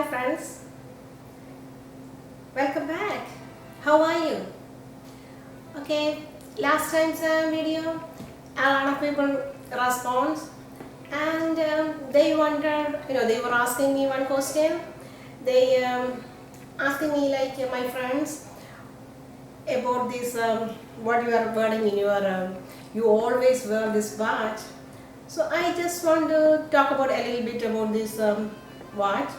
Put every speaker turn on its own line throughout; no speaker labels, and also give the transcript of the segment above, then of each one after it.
friends, welcome back. How are you? Okay, last time's video, a lot of people respond and they wondered, they were asking me one question. They asking me like my friends about this, what you are wearing in your, you always wear this watch. So I just want to talk about a little bit about this watch.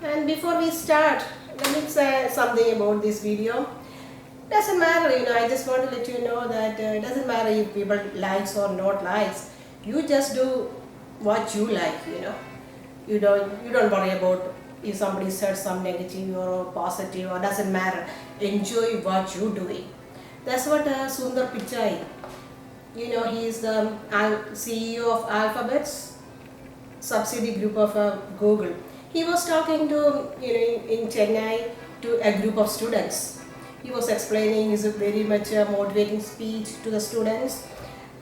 And before we start, let me say something about this video. Doesn't matter, I just want to let you know that it doesn't matter if people likes or not likes. You just do what you like. You don't worry about if somebody said some negative or positive, or doesn't matter. Enjoy what you're doing. That's what Sundar Pichai, he is the CEO of Alphabet's subsidiary group of Google. He was talking to, in Chennai to a group of students. He was explaining his very much motivating speech to the students,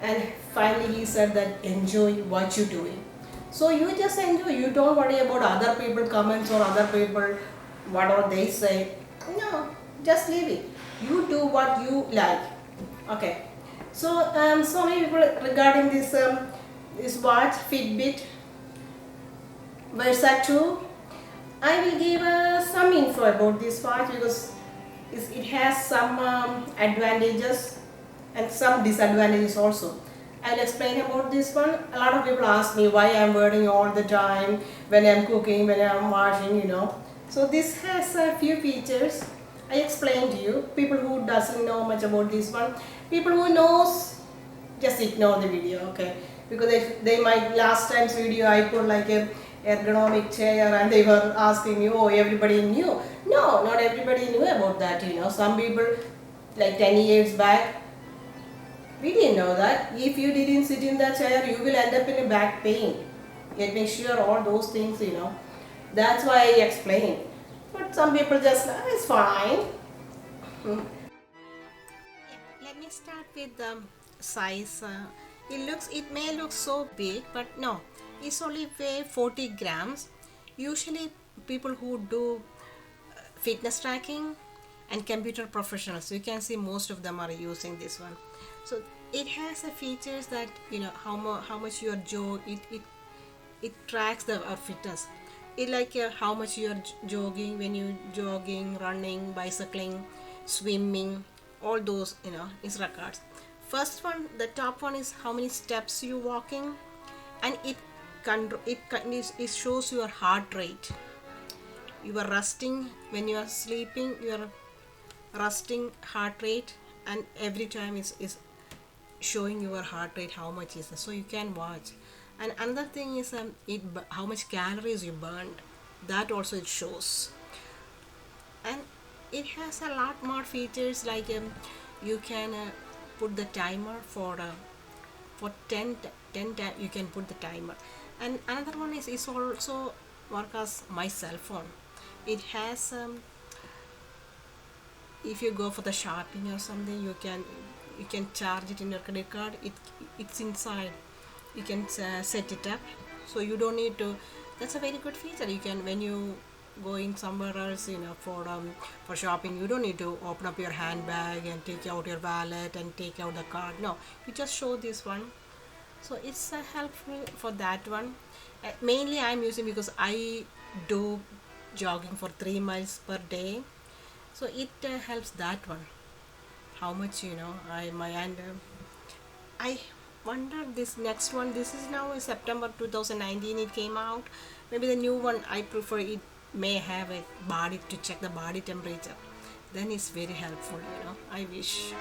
and finally he said that enjoy what you're doing. So you just enjoy. You don't worry about other people comments or other people whatever they say. No, just leave it. You do what you like. Okay. So many people regarding this watch Fitbit Versa 2. I will give some info about this watch because it has some advantages and some disadvantages also. I'll explain about this one. A lot of people ask me why I'm wearing all the time when I'm cooking, when I'm washing. So this has a few features. I explained to you. People who doesn't know much about this one, people who knows, just ignore the video, okay? Because they might, last time's video I put like a ergonomic chair and they were asking me, oh, everybody knew. No, not everybody knew about that. Some people like 10 years back, we didn't know that. If you didn't sit in that chair, you will end up in a back pain. Let me sure all those things. That's why I explained. But some people just, it's fine. Let me start with the size. It may look so big, but no, it's only weigh 40 grams. Usually people who do fitness tracking and computer professionals, you can see most of them are using this one. So it has a features that how much you are it tracks our fitness. It like how much you are jogging, when you jogging, running, bicycling, swimming, all those is records. First one, the top one is how many steps you walking, and it shows your heart rate. You are resting when you are sleeping, your resting heart rate, and every time is showing your heart rate how much is, so you can watch. And another thing is how much calories you burned, that also it shows. And it has a lot more features like you can put the timer for 10 times you can put the timer. And another one is also work as my cell phone. It has if you go for the shopping or something, you can charge it in your credit card. It's inside. You can set it up, so you don't need to. That's a very good feature. You can, when you go in somewhere else, for shopping, you don't need to open up your handbag and take out your wallet and take out the card. No, you just show this one. So it's helpful for that one. Mainly I'm using because I do jogging for 3 miles per day, so it helps that one. How much I wonder this next one. This is now in September 2019 it came out. Maybe the new one I prefer, it may have a body to check the body temperature. Then it's very helpful. I wish.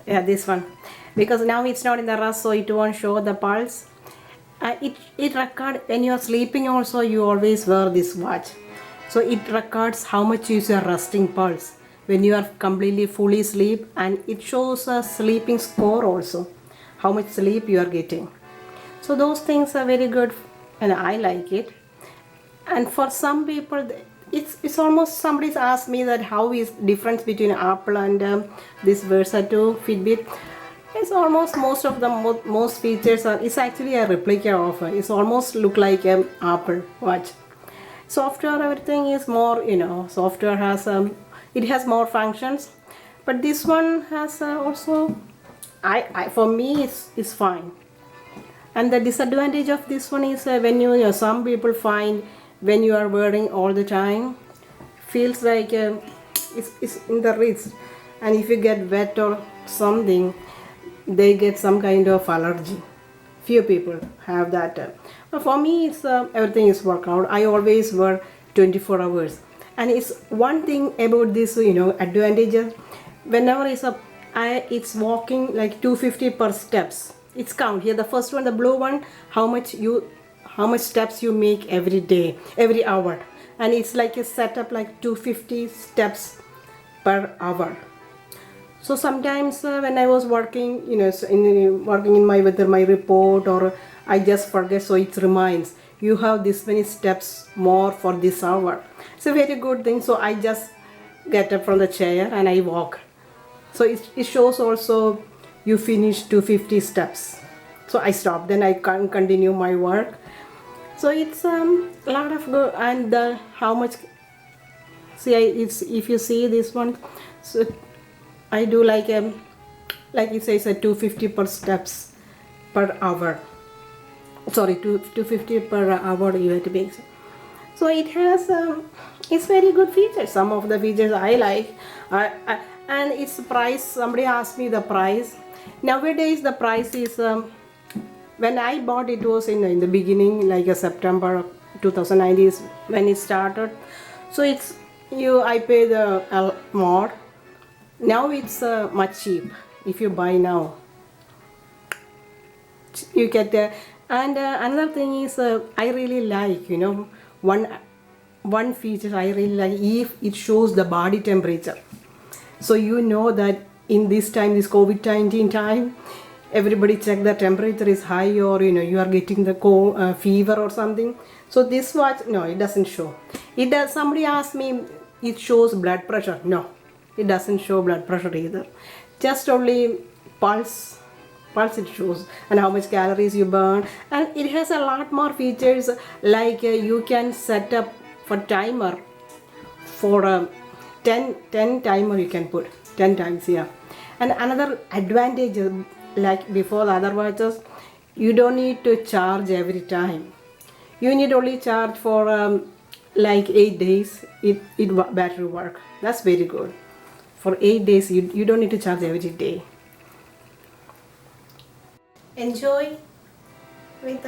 Yeah, this one, because now it's not in the rush, so it won't show the pulse. It record when you are sleeping also, you always wear this watch, so it records how much is your resting pulse when you are completely fully asleep, and it shows a sleeping score also, how much sleep you are getting. So those things are very good and I like it. And for some people, it's almost, somebody's asked me that how is difference between Apple and this Versa 2 Fitbit. It's almost most of the most features are, it's actually a replica of it. It's almost look like an Apple watch. Software, everything is more, software has it has more functions, but this one has also, I for me it's fine. And the disadvantage of this one is when some people find when you are wearing all the time, feels like it's in the wrist, and if you get wet or something, they get some kind of allergy. Few people have that. But for me, it's everything is workout. I always wear 24 hours, and it's one thing about this, advantages. Whenever it's walking like 250 per steps. It's count here. The first one, the blue one, how much steps you make every day, every hour, and it's like a setup like 250 steps per hour. So sometimes when I was working, working in my whether my report or I just forget, so it reminds you have this many steps more for this hour. It's a very good thing. So I just get up from the chair and I walk. So it shows also you finish 250 steps. So I stop, then I can continue my work. So it's a lot of good. And how much, see, it's, if you see this one, so I do like it says a 250 per steps per hour. Sorry, 250 per hour you have to make. So it has it's very good features. Some of the features I like. And its price, somebody asked me the price. Nowadays the price is when I bought it was in the beginning, like September 2019 is when it started. So it's I pay the more. Now it's much cheap. If you buy now, you get the. And another thing is I really like, one feature I really like, if it shows the body temperature. So that in this time, this COVID-19 time, everybody check the temperature is high, or you are getting the cold fever or something. So this watch, no, it doesn't show. It does. Somebody asked me, it shows blood pressure. No, it doesn't show blood pressure either. Just only pulse it shows, and how much calories you burn. And it has a lot more features, like you can set up for timer for 10 timer you can put 10 times here. And another advantage, like before the other watches, you don't need to charge every time. You need only charge for like 8 days. It battery work. That's very good. For 8 days you don't need to charge every day. Enjoy with